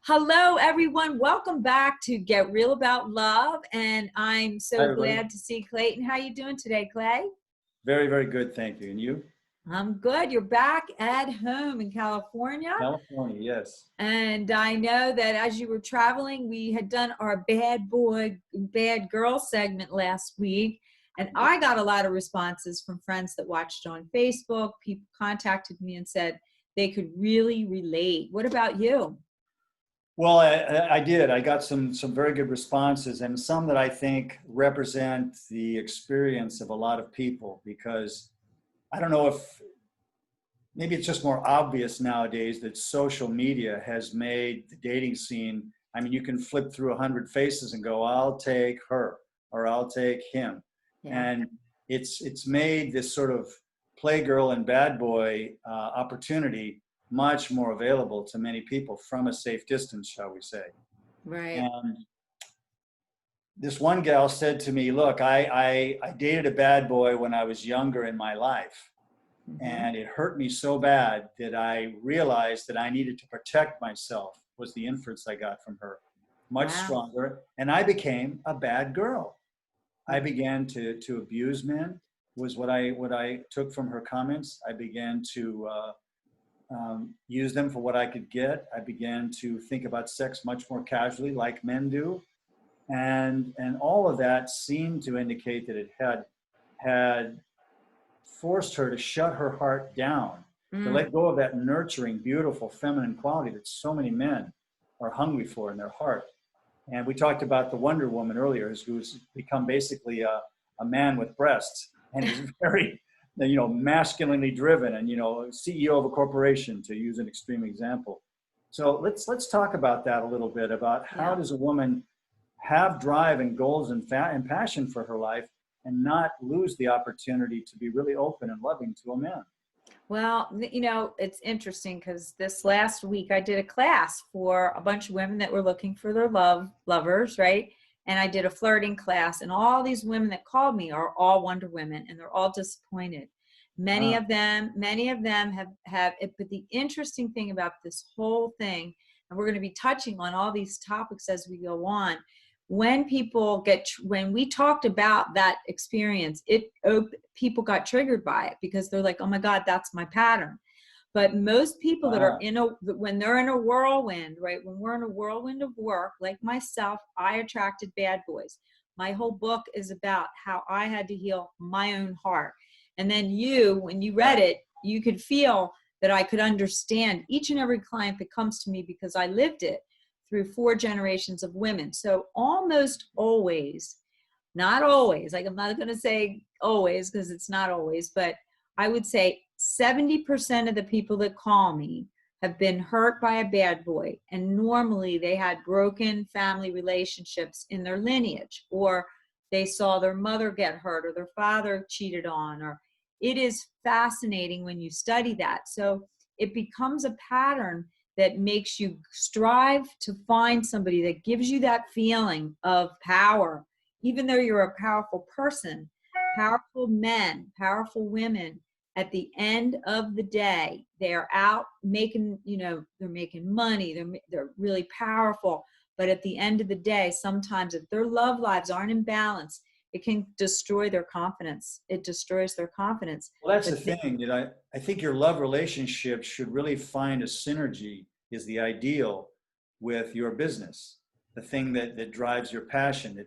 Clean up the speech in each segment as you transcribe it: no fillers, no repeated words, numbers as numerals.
Hello, everyone. Welcome back to Get Real About Love. And I'm Hi, so everybody. glad to see Clayton. How you doing today, Clay? Very, very good. Thank you. And you? I'm good. You're back at home in California. California, yes. And I know that as you were traveling, we had done our bad boy, bad girl segment last week. And I got a lot of responses from friends that watched on Facebook. People contacted me and said they could really relate. What about you? Well, I did. I got some very good responses, and some that I think represent the experience of a lot of people, because I don't know if maybe it's just more obvious nowadays that social media has made the dating scene. I mean, you can flip through 100 faces and go, I'll take her or I'll take him. Yeah. And it's made this sort of playgirl and bad boy opportunity much more available to many people from a safe distance, shall we say. Right. And this one gal said to me, look, I dated a bad boy when I was younger in my life. And it hurt me so bad that I realized that I needed to protect myself, was the inference I got from her. Much Wow. stronger. And I became a bad girl. I began to abuse men, was what I took from her comments. I began to use them for what I could get. I began to think about sex much more casually, like men do. And all of that seemed to indicate that it had forced her to shut her heart down, to let go of that nurturing, beautiful, feminine quality that so many men are hungry for in their heart. And we talked about the Wonder Woman earlier, who's become basically a man with breasts, and he's very, masculinely driven, and CEO of a corporation, to use an extreme example. So let's talk about that a little bit, about how does a woman have drive and goals and passion for her life, and not lose the opportunity to be really open and loving to a man. Well, it's interesting because this last week I did a class for a bunch of women that were looking for their lovers, right? And I did a flirting class, and all these women that called me are all Wonder Women, and they're all disappointed. Many of them have it. But the interesting thing about this whole thing, and we're going to be touching on all these topics as we go on, when we talked about that experience, people got triggered by it because they're like, oh my God, that's my pattern. But most people that are when they're in a whirlwind, right? When we're in a whirlwind of work, like myself, I attracted bad boys. My whole book is about how I had to heal my own heart. And then when you read it, you could feel that I could understand each and every client that comes to me because I lived it through 4 generations of women. So almost always, not always, like I'm not going to say always because it's not always, but I would say 70% of the people that call me have been hurt by a bad boy. And normally they had broken family relationships in their lineage, or they saw their mother get hurt, or their father cheated on, or it is fascinating when you study that. So it becomes a pattern that makes you strive to find somebody that gives you that feeling of power, even though you're a powerful person. Powerful men, powerful women, at the end of the day, they're out making, they're making money, they're really powerful. But at the end of the day, sometimes if their love lives aren't in balance, it can destroy their confidence. It destroys their confidence. Well, that's the thing. I think your love relationship should really find a synergy, is the ideal, with your business, the thing that drives your passion.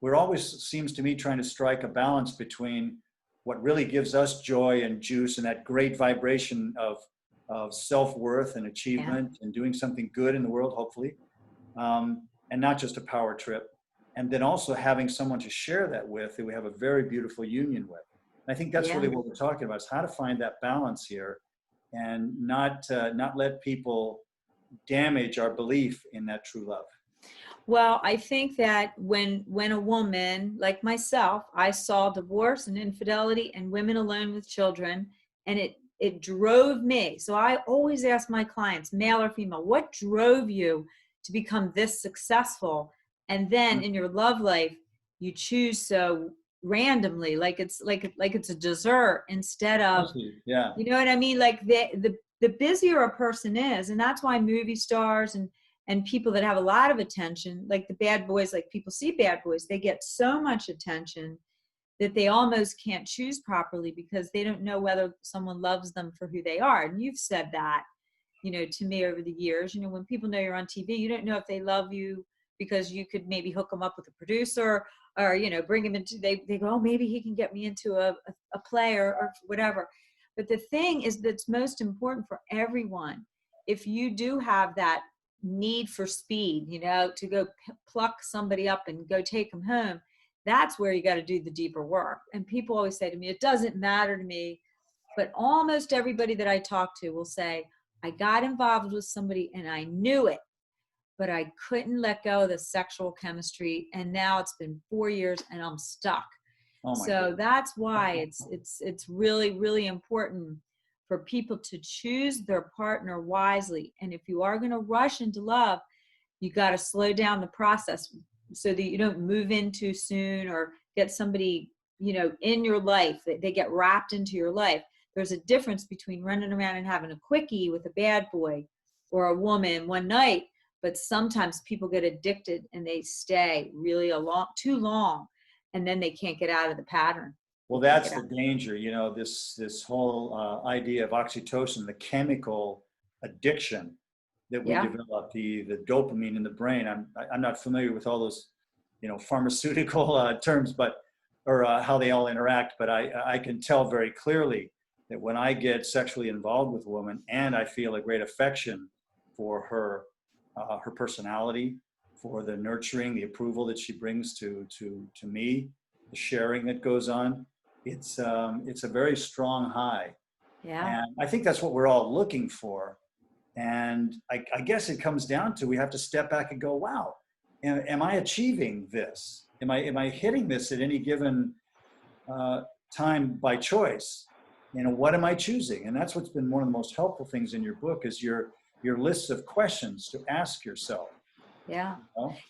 We're always, seems to me, trying to strike a balance between what really gives us joy and juice and that great vibration of self-worth and achievement and doing something good in the world, hopefully, and not just a power trip. And then also having someone to share that with, that we have a very beautiful union with. And I think that's really what we're talking about, is how to find that balance here, and not let people damage our belief in that true love. Well, I think that when a woman like myself, I saw divorce and infidelity and women alone with children, and it drove me. So I always ask my clients, male or female, what drove you to become this successful? And then in your love life, you choose so randomly, like it's a dessert instead of, you know what I mean? Like the busier a person is, and that's why movie stars and And people that have a lot of attention, like the bad boys, like people see bad boys, they get so much attention that they almost can't choose properly because they don't know whether someone loves them for who they are. And you've said that, to me over the years. When people know you're on TV, you don't know if they love you because you could maybe hook them up with a producer, or bring them into, they go, oh, maybe he can get me into a play or whatever. But the thing is that's most important for everyone, if you do have that need for speed, to go pluck somebody up and go take them home, that's where you got to do the deeper work. And people always say to me, it doesn't matter to me. But almost everybody that I talk to will say, I got involved with somebody and I knew it, but I couldn't let go of the sexual chemistry. And now it's been 4 years and I'm stuck. Oh my So goodness. that's why it's really, really important for people to choose their partner wisely. And if you are going to rush into love, you got to slow down the process so that you don't move in too soon or get somebody, in your life, that they get wrapped into your life. There's a difference between running around and having a quickie with a bad boy or a woman one night, but sometimes people get addicted and they stay really too long, and then they can't get out of the pattern. Well, that's the danger, this whole idea of oxytocin, the chemical addiction that we develop, the dopamine in the brain. I'm not familiar with all those, pharmaceutical terms, or how they all interact, but I can tell very clearly that when I get sexually involved with a woman and I feel a great affection for her personality, for the nurturing, the approval that she brings to me, the sharing that goes on, it's a very strong high. Yeah. And I think that's what we're all looking for. And I guess it comes down to, we have to step back and go, wow, am I achieving this? Am I hitting this at any given time by choice? What am I choosing? And that's what's been one of the most helpful things in your book, is your lists of questions to ask yourself. Yeah.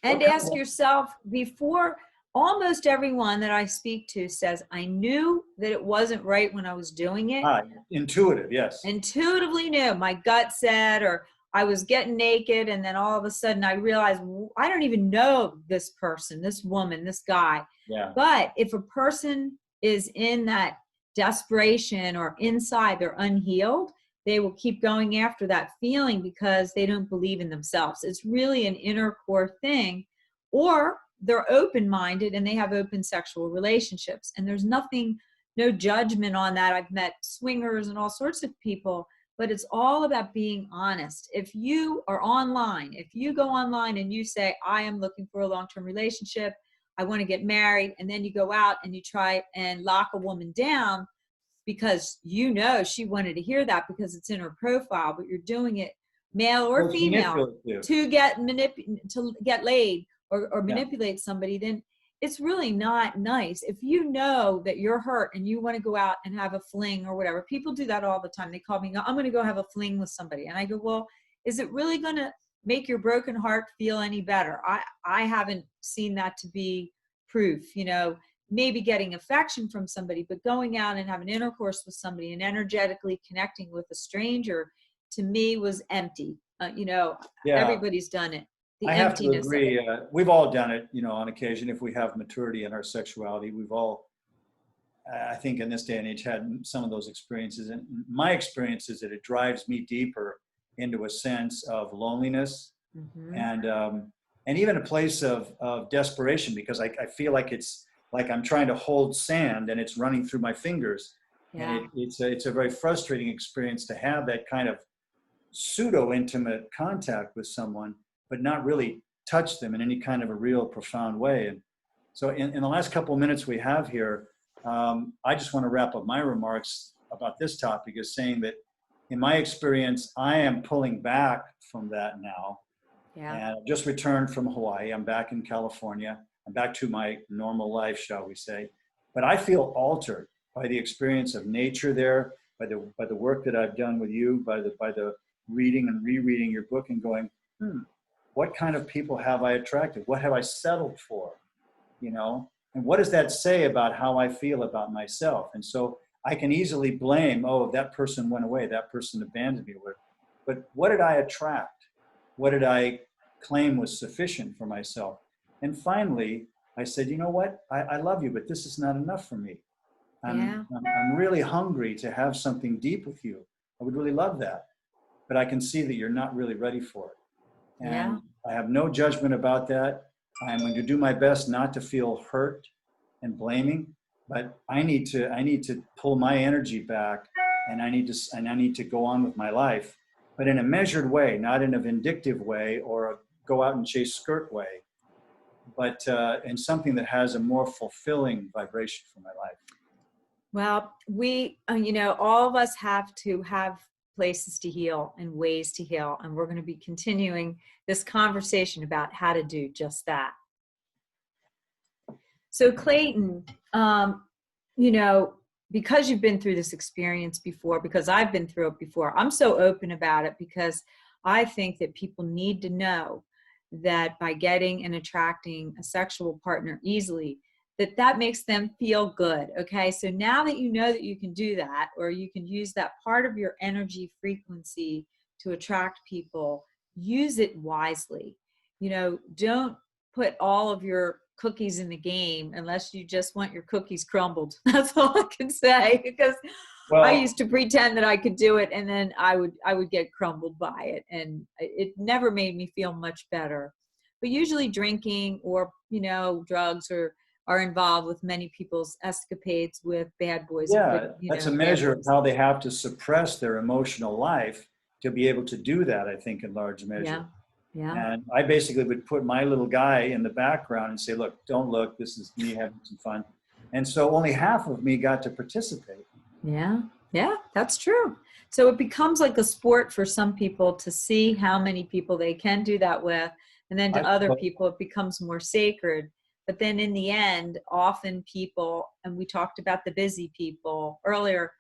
And ask yourself before. Almost everyone that I speak to says, I knew that it wasn't right when I was doing it. Intuitive, yes. Intuitively knew. My gut said, or I was getting naked, and then all of a sudden I realized, I don't even know this person, this woman, this guy. Yeah. But if a person is in that desperation or inside they're unhealed, they will keep going after that feeling because they don't believe in themselves. It's really an inner core thing. Or they're open-minded and they have open sexual relationships, and there's no judgment on that. I've met swingers and all sorts of people, but it's all about being honest. If you are online, if you go online and you say, I am looking for a long-term relationship, I want to get married, and then you go out and you try and lock a woman down because she wanted to hear that because it's in her profile, but you're doing it, male or female, to get laid or manipulate somebody, then it's really not nice. If you know that you're hurt and you want to go out and have a fling or whatever, people do that all the time. They call me, I'm going to go have a fling with somebody. And I go, well, is it really going to make your broken heart feel any better? I haven't seen that to be proof. Maybe getting affection from somebody, but going out and having intercourse with somebody and energetically connecting with a stranger, to me, was empty. Everybody's done it. I have to agree. We've all done it, on occasion. If we have maturity in our sexuality, we've all, I think in this day and age, had some of those experiences. And my experience is that it drives me deeper into a sense of loneliness, and even a place of desperation, because I feel like it's like I'm trying to hold sand and it's running through my fingers. Yeah. And it's a very frustrating experience to have that kind of pseudo-intimate contact with someone, but not really touch them in any kind of a real profound way. And so in the last couple of minutes we have here, I just want to wrap up my remarks about this topic as saying that in my experience, I am pulling back from that now. Yeah. And I've just returned from Hawaii. I'm back in California. I'm back to my normal life, shall we say. But I feel altered by the experience of nature there, by the work that I've done with you, by the reading and rereading your book and going, what kind of people have I attracted? What have I settled for? And what does that say about how I feel about myself? And so I can easily blame, that person went away, that person abandoned me. But what did I attract? What did I claim was sufficient for myself. And finally, I said, you know what? I love you, but this is not enough for me. Yeah. I'm really hungry to have something deep with you. I would really love that. But I can see that you're not really ready for it. Yeah. And I have no judgment about that. I'm going to do my best not to feel hurt and blaming, but I need to pull my energy back, and I need to go on with my life, but in a measured way, not in a vindictive way or a go out and chase skirt way, but in something that has a more fulfilling vibration for my life. Well, we, all of us have to have places to heal and ways to heal. And we're going to be continuing this conversation about how to do just that. So Clayton, because you've been through this experience before, because I've been through it before, I'm so open about it because I think that people need to know that by getting and attracting a sexual partner easily, that makes them feel good. Okay. So now that you know that you can do that, or you can use that part of your energy frequency to attract people, use it wisely. Don't put all of your cookies in the game unless you just want your cookies crumbled. That's all I can say, because I Well, used to pretend that I could do it, and then I would get crumbled by it, and it never made me feel much better. But usually drinking or drugs are involved with many people's escapades with bad boys. yeah, that's a Bad measure of boys. how they have to suppress their emotional life to be able to do that, I think, in large Yeah. measure. Yeah. And I basically would put my little guy in the background and say, look, don't look, this is me having some fun. And so only half of me got to participate. Yeah. Yeah, that's true. So it becomes like a sport for some people to see how many people they can do that with. And then I, to other people, it becomes more sacred. But then in the end, often people, and we talked about the busy people earlier,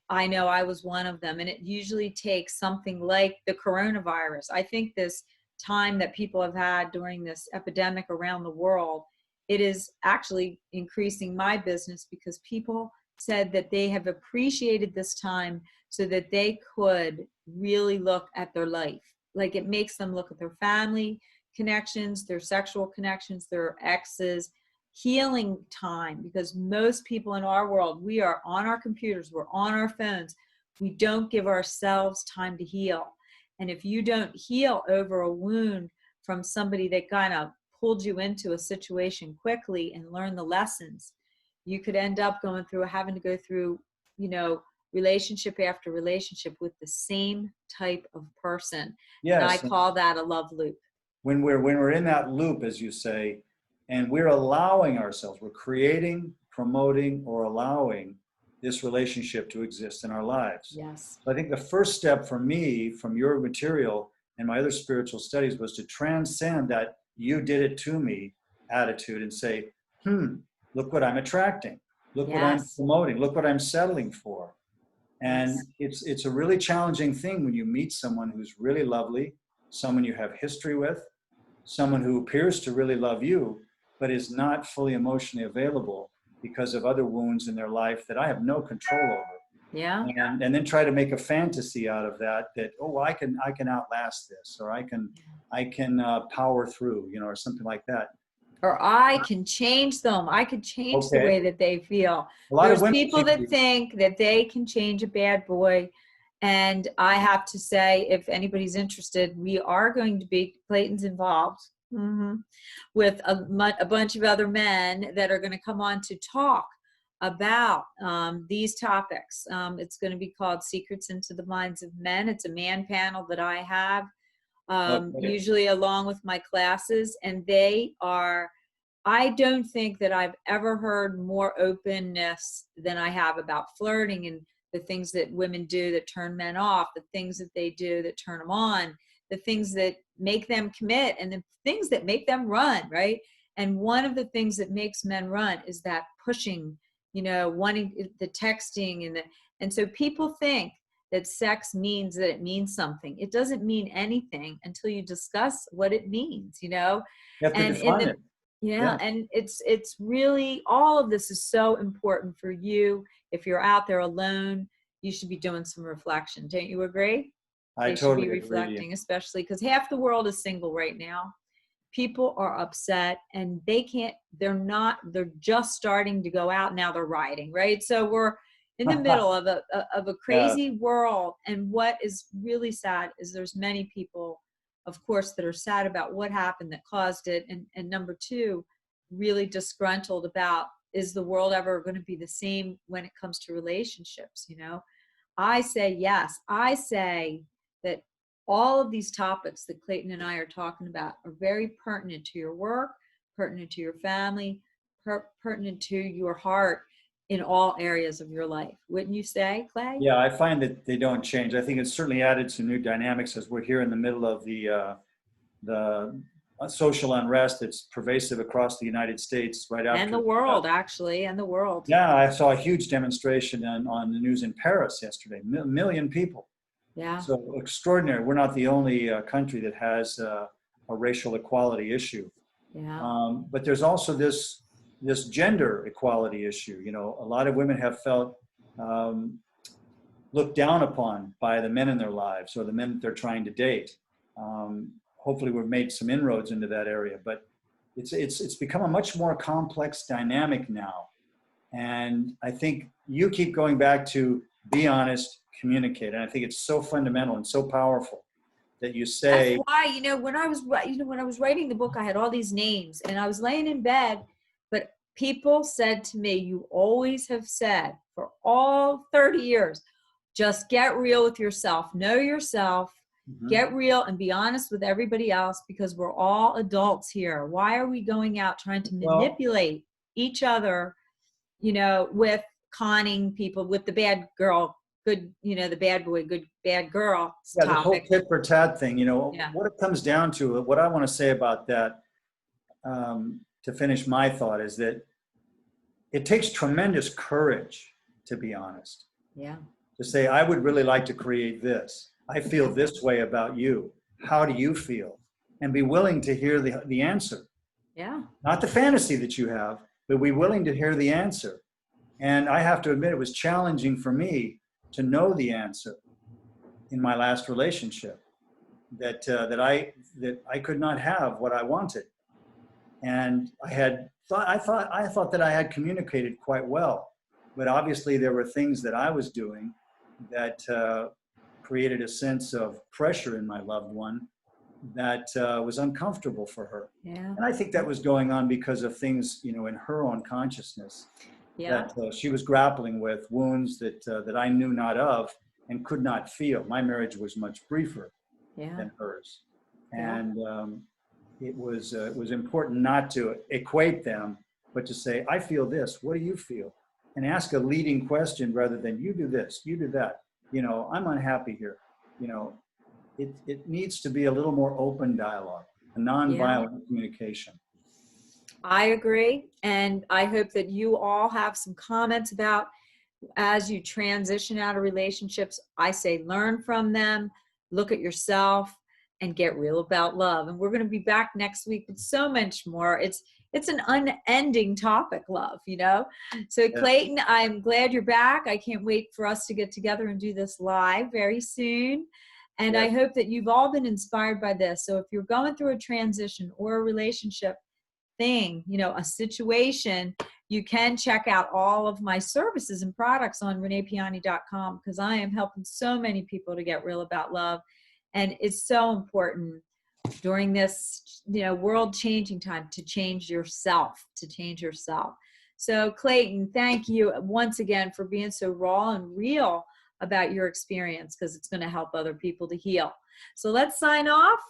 I know I was one of them. And it usually takes something like the coronavirus. I think this time that people have had during this epidemic around the world, it is actually increasing my business because people said that they have appreciated this time so that they could really look at their life. Like it makes them look at their family connections, their sexual connections, their exes, healing time, because most people in our world, we are on our computers, we're on our phones. We don't give ourselves time to heal. And if you don't heal over a wound from somebody that kind of pulled you into a situation quickly and learn the lessons, you could end up having to go through, relationship after relationship with the same type of person. And I yes, call that a love loop. when we're in that loop, as you say, and we're allowing ourselves, we're creating, promoting, or allowing this relationship to exist in our lives. Yes. So I think the first step for me from your material and my other spiritual studies was to transcend that you did it to me attitude and say, look what I'm attracting. Look what I'm Yes. promoting. Look what I'm settling for. And Yes. it's a really challenging thing when you meet someone who's really lovely, someone you have history with, someone who appears to really love you, but is not fully emotionally available because of other wounds in their life that I have no control over. Yeah. And then try to make a fantasy out of that, oh, well, I can outlast this, or I can power through, or something like that. Or I can change them. I could change the Okay. way that they feel. A lot of There's women people think that think that they can change a bad boy. And I have to say, if anybody's interested, we are going to be, Clayton's involved with a bunch of other men that are going to come on to talk about these topics. It's going to be called Secrets into the Minds of Men. It's a man panel that I have, okay. usually along with my classes. And I don't think that I've ever heard more openness than I have about flirting and the things that women do that turn men off, the things that they do that turn them on, the things that make them commit, and the things that make them run, right? And one of the things that makes men run is that pushing, wanting the texting and so people think that sex means that it means something. It doesn't mean anything until you discuss what it means, You have to and define it. yeah, Yeah. and it's really, all of this is so important for you. If you're out there alone, you should be doing some reflection. Don't you agree? I they should be totally agree. reflecting, especially because half the world is single right now. People are upset and they're just starting to go out. Now they're riding, right? So we're in the middle of a Yeah. crazy world. And what is really sad is there's many people, of course, that are sad about what happened that caused it. And number two, really disgruntled about, is the world ever going to be the same when it comes to relationships? I say yes. I say that all of these topics that Clayton and I are talking about are very pertinent to your work, pertinent to your family, pertinent to your heart in all areas of your life. Wouldn't you say, Clay? Yeah, I find that they don't change. I think it's certainly added some new dynamics as we're here in the middle of the social unrest that's pervasive across the United States right after. And the world, actually, and the world. Yeah, I saw a huge demonstration on the news in Paris yesterday, a million people. Yeah. So extraordinary. We're not the only country that has a racial equality issue. Yeah. But there's also this gender equality issue. A lot of women have felt looked down upon by the men in their lives or the men that they're trying to date. Hopefully we've made some inroads into that area, but it's become a much more complex dynamic now. And I think you keep going back to be honest, communicate. And I think it's so fundamental and so powerful that you say. That's why, when I was writing the book, I had all these names and I was laying in bed, but people said to me, you always have said for all 30 years, just get real with yourself, know yourself, get real and be honest with everybody else, because we're all adults here. Why are we going out trying to manipulate each other, with conning people, with the bad girl, good, the bad boy, good, bad girl Yeah, the whole topic. tit for tat thing, Yeah. what it comes down to, what I want to say about that, to finish my thought, is that it takes tremendous courage to be honest. Yeah. To say, I would really like to create this. I feel this way about you. How do you feel? And be willing to hear the answer. Yeah. Not the fantasy that you have, but be willing to hear the answer. And I have to admit, it was challenging for me to know the answer in my last relationship, that I could not have what I wanted. And I thought that I had communicated quite well, but obviously there were things that I was doing that created a sense of pressure in my loved one that was uncomfortable for her. Yeah. And I think that was going on because of things, in her own consciousness, Yeah. that she was grappling with wounds that I knew not of and could not feel. My marriage was much briefer than hers. And it was important not to equate them, but to say, I feel this, what do you feel? And ask a leading question rather than you do this, you do that. I'm unhappy here. It needs to be a little more open dialogue, a nonviolent communication. I agree. And I hope that you all have some comments about, as you transition out of relationships, I say learn from them, look at yourself, and get real about love. And we're going to be back next week with so much more. It's an unending topic, love, So Clayton, I'm glad you're back. I can't wait for us to get together and do this live very soon. And I hope that you've all been inspired by this. So if you're going through a transition or a relationship thing, a situation, you can check out all of my services and products on reneepiane.com, because I am helping so many people to get real about love. And it's so important during this, world changing time to change yourself, So Clayton, thank you once again for being so raw and real about your experience, because it's going to help other people to heal. So let's sign off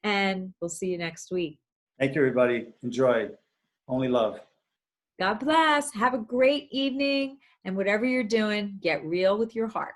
and we'll see you next week. Thank you, everybody. Enjoy. Only love. God bless. Have a great evening. And whatever you're doing, get real with your heart.